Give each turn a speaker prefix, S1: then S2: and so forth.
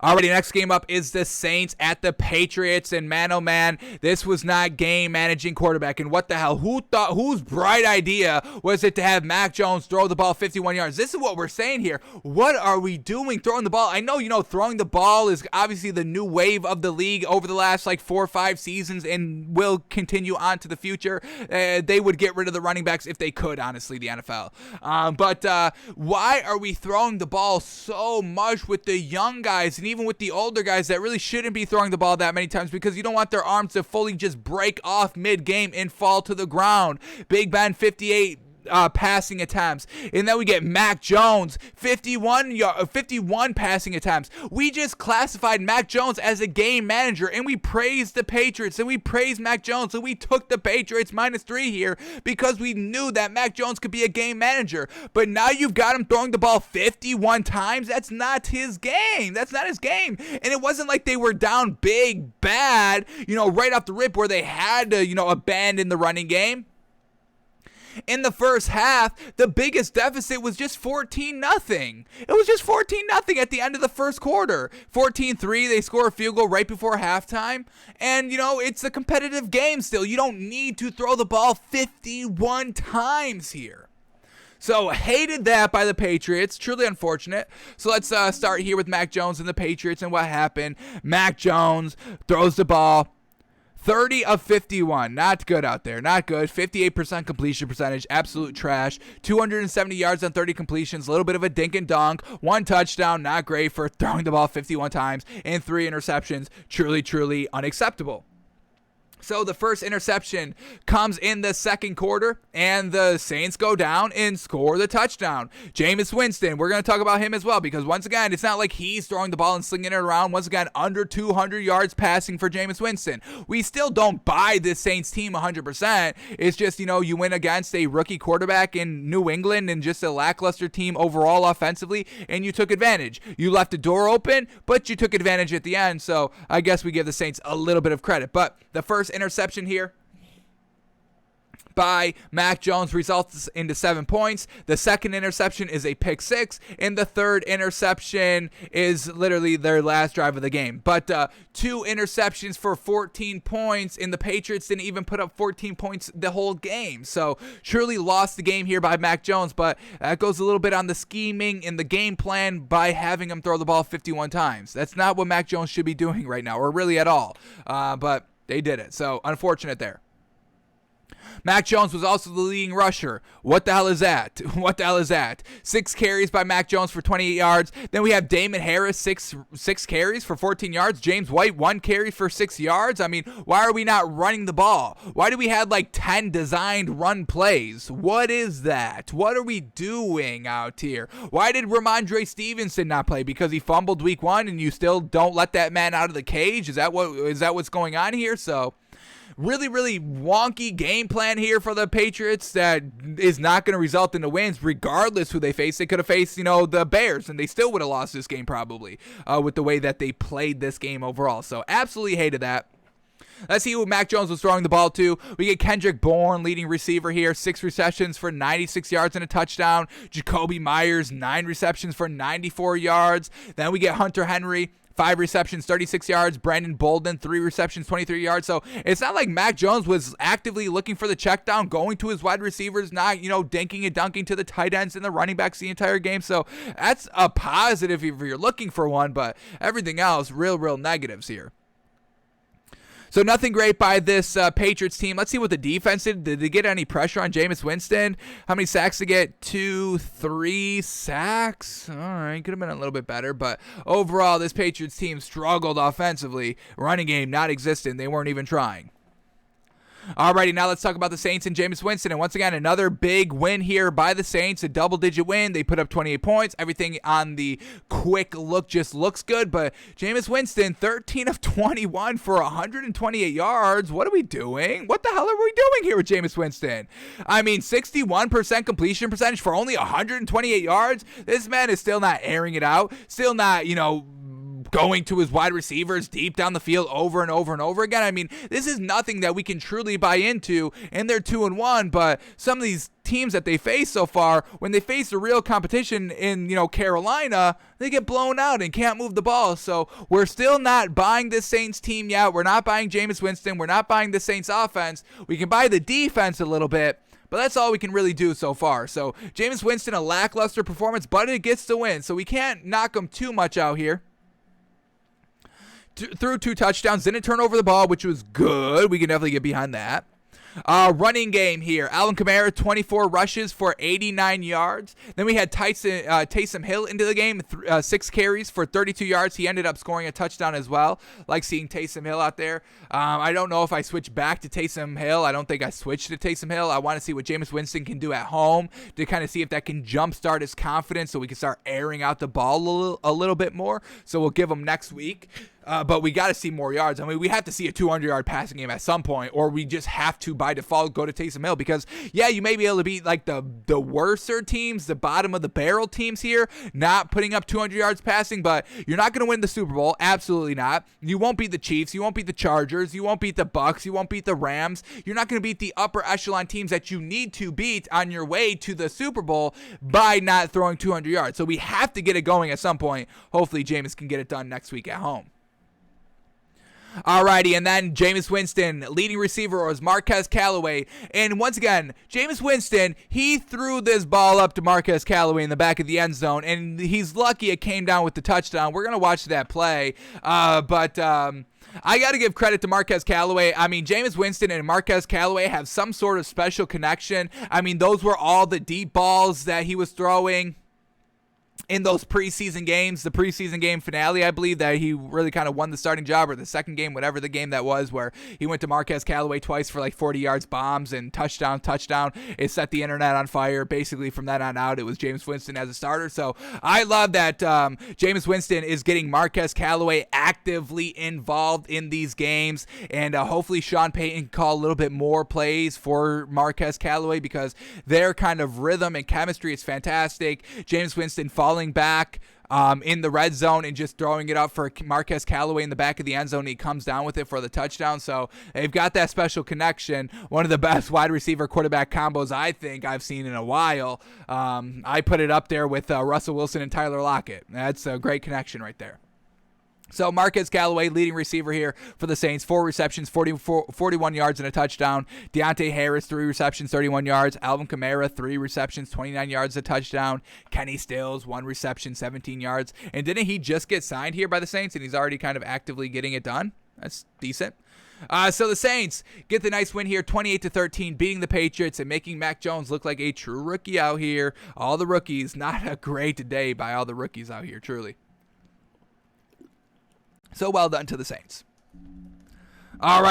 S1: Alrighty, next game up is the Saints at the Patriots, and man, oh man, this was not game managing quarterback. And what the hell? Whose bright idea was it to have Mac Jones throw the ball 51 yards? This is what we're saying here. What are we doing throwing the ball? I know, throwing the ball is obviously the new wave of the league over the last 4 or 5 seasons and will continue on to the future. They would get rid of the running backs if they could, honestly, the NFL. But why are we throwing the ball so much with the young guys and even with the older guys that really shouldn't be throwing the ball that many times, because you don't want their arms to fully just break off mid-game and fall to the ground? Big Ben, 58 passing attempts, and then we get Mac Jones 51 passing attempts. We just classified Mac Jones as a game manager, and we praised the Patriots and we praised Mac Jones, and we took the Patriots -3 here because we knew that Mac Jones could be a game manager. But now you've got him throwing the ball 51 times. That's not his game. That's not his game. And it wasn't like they were down big bad, right off the rip where they had to, abandon the running game. In the first half, the biggest deficit was just 14-0. It was just 14-0 at the end of the first quarter. 14-3, they score a field goal right before halftime. And, it's a competitive game still. You don't need to throw the ball 51 times here. So, hated that by the Patriots. Truly unfortunate. So, let's start here with Mac Jones and the Patriots and what happened. Mac Jones throws the ball 30 of 51. Not good out there. Not good. 58% completion percentage. Absolute trash. 270 yards on 30 completions. A little bit of a dink and dunk. 1 touchdown. Not great for throwing the ball 51 times. And 3 interceptions. Truly, truly unacceptable. So the first interception comes in the second quarter, and the Saints go down and score the touchdown. Jameis Winston, we're going to talk about him as well, because once again, it's not like he's throwing the ball and slinging it around. Once again, under 200 yards passing for Jameis Winston. We still don't buy this Saints team 100%. It's just, you win against a rookie quarterback in New England and just a lackluster team overall offensively, and you took advantage. You left the door open, but you took advantage at the end, so I guess we give the Saints a little bit of credit. But the first interception here by Mac Jones results into 7 points. The second interception is a pick 6, and the third interception is literally their last drive of the game. But 2 interceptions for 14 points, and the Patriots didn't even put up 14 points the whole game. So truly lost the game here by Mac Jones, but that goes a little bit on the scheming and the game plan by having him throw the ball 51 times. That's not what Mac Jones should be doing right now, or really at all. But they did it, so unfortunate there. Mac Jones was also the leading rusher. What the hell is that? What the hell is that? 6 carries by Mac Jones for 28 yards. Then we have Damon Harris, six carries for 14 yards. James White, 1 carry for 6 yards. I mean, why are we not running the ball? Why do we have 10 designed run plays? What is that? What are we doing out here? Why did Ramondre Stevenson not play? Because he fumbled week 1 and you still don't let that man out of the cage? Is that what's going on here? So really, really wonky game plan here for the Patriots that is not going to result in the wins regardless who they face. They could have faced, the Bears, and they still would have lost this game probably with the way that they played this game overall. So absolutely hated that. Let's see who Mac Jones was throwing the ball to. We get Kendrick Bourne, leading receiver here, 6 receptions for 96 yards and a touchdown. Jacoby Myers, 9 receptions for 94 yards. Then we get Hunter Henry, 5 receptions, 36 yards. Brandon Bolden, 3 receptions, 23 yards. So it's not like Mac Jones was actively looking for the check down, going to his wide receivers, not, dinking and dunking to the tight ends and the running backs the entire game. So that's a positive if you're looking for one, but everything else, real negatives here. So nothing great by this Patriots team. Let's see what the defense did. Did they get any pressure on Jameis Winston? How many sacks did they get? 2, 3 sacks? All right, could have been a little bit better. But overall, this Patriots team struggled offensively. Running game not existent. They weren't even trying. Alrighty, now let's talk about the Saints and Jameis Winston. And once again, another big win here by the Saints, a double-digit win. They put up 28 points. Everything on the quick look just looks good. But Jameis Winston, 13 of 21 for 128 yards. What are we doing? What the hell are we doing here with Jameis Winston? I mean, 61% completion percentage for only 128 yards. This man is still not airing it out. Still not, going to his wide receivers deep down the field over and over and over again. I mean, this is nothing that we can truly buy into, and they're 2-1, but some of these teams that they face so far, when they face the real competition in, Carolina, they get blown out and can't move the ball. So we're still not buying this Saints team yet. We're not buying Jameis Winston. We're not buying the Saints offense. We can buy the defense a little bit, but that's all we can really do so far. So Jameis Winston, a lackluster performance, but it gets the win. So we can't knock him too much out here. Threw 2 touchdowns, didn't turn over the ball, which was good. We can definitely get behind that. Running game here. Alvin Kamara, 24 rushes for 89 yards. Then we had Taysom Hill into the game, 6 carries for 32 yards. He ended up scoring a touchdown as well. Like seeing Taysom Hill out there. I don't know if I switched back to Taysom Hill. I don't think I switched to Taysom Hill. I want to see what Jameis Winston can do at home to kind of see if that can jumpstart his confidence so we can start airing out the ball a little bit more. So we'll give him next week. But we got to see more yards. I mean, we have to see a 200-yard passing game at some point, or we just have to, by default, go to Taysom Hill because, yeah, you may be able to beat, like, the worser teams, the bottom-of-the-barrel teams here, not putting up 200 yards passing, but you're not going to win the Super Bowl. Absolutely not. You won't beat the Chiefs. You won't beat the Chargers. You won't beat the Bucks. You won't beat the Rams. You're not going to beat the upper echelon teams that you need to beat on your way to the Super Bowl by not throwing 200 yards. So we have to get it going at some point. Hopefully, Jameis can get it done next week at home. Alrighty, and then Jameis Winston, leading receiver was Marquez Callaway. And once again, Jameis Winston, he threw this ball up to Marquez Callaway in the back of the end zone, and he's lucky it came down with the touchdown. We're going to watch that play, but I got to give credit to Marquez Callaway. I mean, Jameis Winston and Marquez Callaway have some sort of special connection. I mean, those were all the deep balls that he was throwing in those preseason games, the preseason game finale, I believe, that he really kind of won the starting job, or the second game, whatever the game that was, where he went to Marquez Callaway twice for like 40 yards, bombs, and touchdown. It set the internet on fire. Basically, from that on out, it was Jameis Winston as a starter. So I love that Jameis Winston is getting Marquez Callaway actively involved in these games, and hopefully Sean Payton can call a little bit more plays for Marquez Callaway because their kind of rhythm and chemistry is fantastic. Jameis Winston falling back in the red zone and just throwing it up for Marquez Callaway in the back of the end zone. He comes down with it for the touchdown. So they've got that special connection. One of the best wide receiver quarterback combos I think I've seen in a while. I put it up there with Russell Wilson and Tyler Lockett. That's a great connection right there. So Marquez Callaway, leading receiver here for the Saints, 4 receptions, 41 yards and a touchdown. Deontay Harris, 3 receptions, 31 yards. Alvin Kamara, 3 receptions, 29 yards, a touchdown. Kenny Stills, 1 reception, 17 yards. And didn't he just get signed here by the Saints, and he's already kind of actively getting it done? That's decent. So the Saints get the nice win here, 28-13, beating the Patriots and making Mac Jones look like a true rookie out here. All the rookies, not a great day by all the rookies out here, truly. So well done to the Saints. All right.